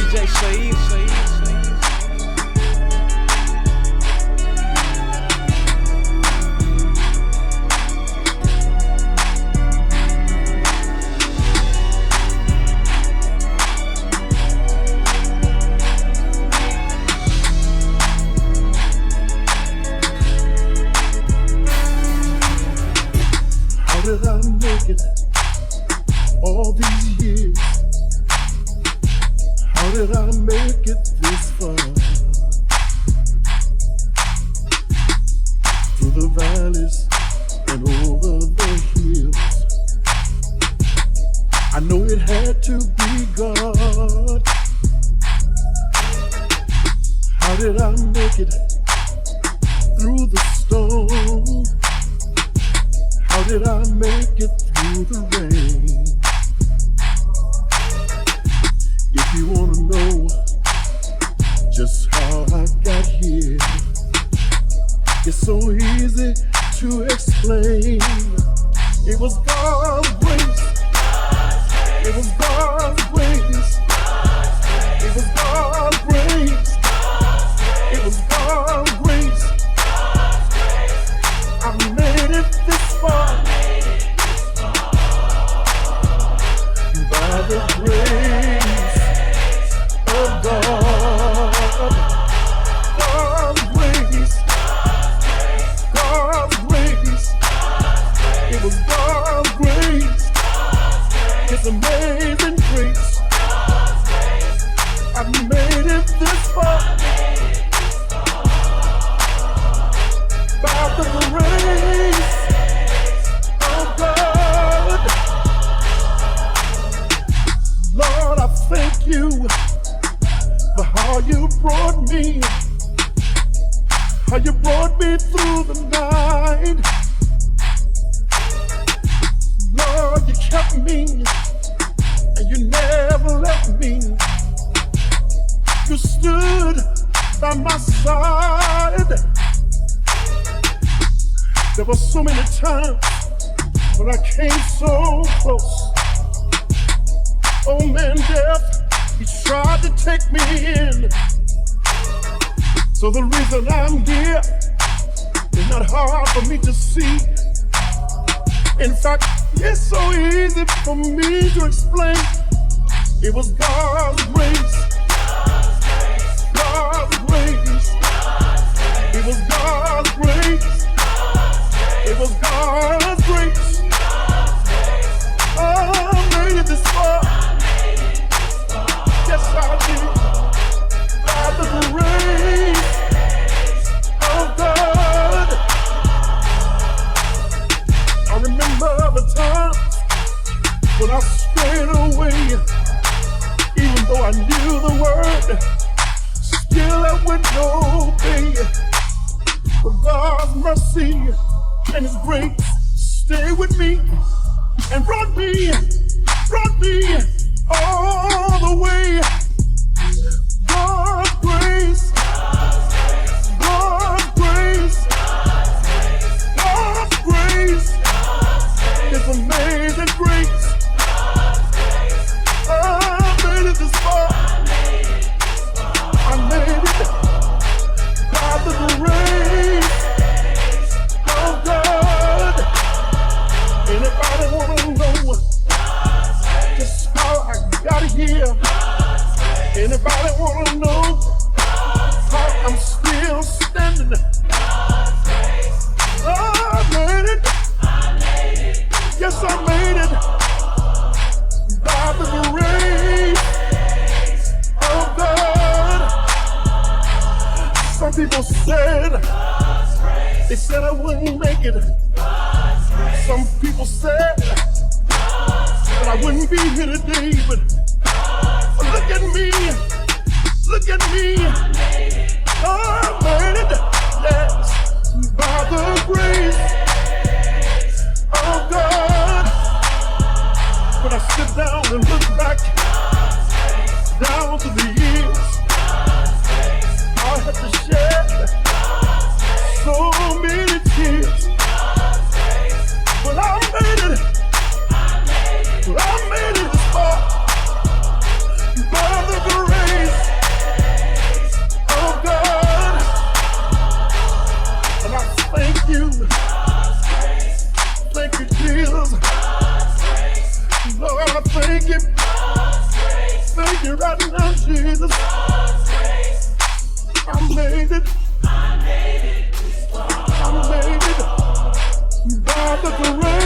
DJ Shyheim. How did I make it all these years? How did I make it this far? Through the valleys and over the hills. I know it had to be God. How did I make it through the storm? How did I make it through the rain? If you wanna know just how I got here, it's so easy to explain. It was God's grace. It was God's grace. It was God's grace. It was God's grace. I made it this far by the grace of God. God's grace. God's grace. It was God's grace. It's amazing grace. I made it this far by the grace of God. Lord, I thank you for how you brought me through the night. Lord, you kept me and you never left me. You stood by my side. There were so many times when I came so close. Oh man, death, he tried to take me in. So the reason I'm here is not hard for me to see. In fact, it's so easy for me to explain. It was God's grace. God's grace. It was God's grace. It was God's grace. Oh, I made it this far. Yes, I did. By the grace of God. I remember the times when I strayed away. Even though I knew the word, still I wouldn't obey. But God's mercy and His grace stay with me and brought me all the way. God's grace, God's grace, God's grace, His amazing grace. I made it this far. I made it by the grace of God. Anybody wanna know just how I got here? Anybody wanna know how I'm still standing? I made it. Yes, I made it by the grace of God. Some people said, they said I wouldn't make it. Some people said that I wouldn't be here today, but look at me, look at me. I made it, yes, by the grace of God. When I sit down and look back down to the years I had to shed so many tears. But I made it. I made it this far by the grace thank you right now, Jesus. I made it. I made it by the grace.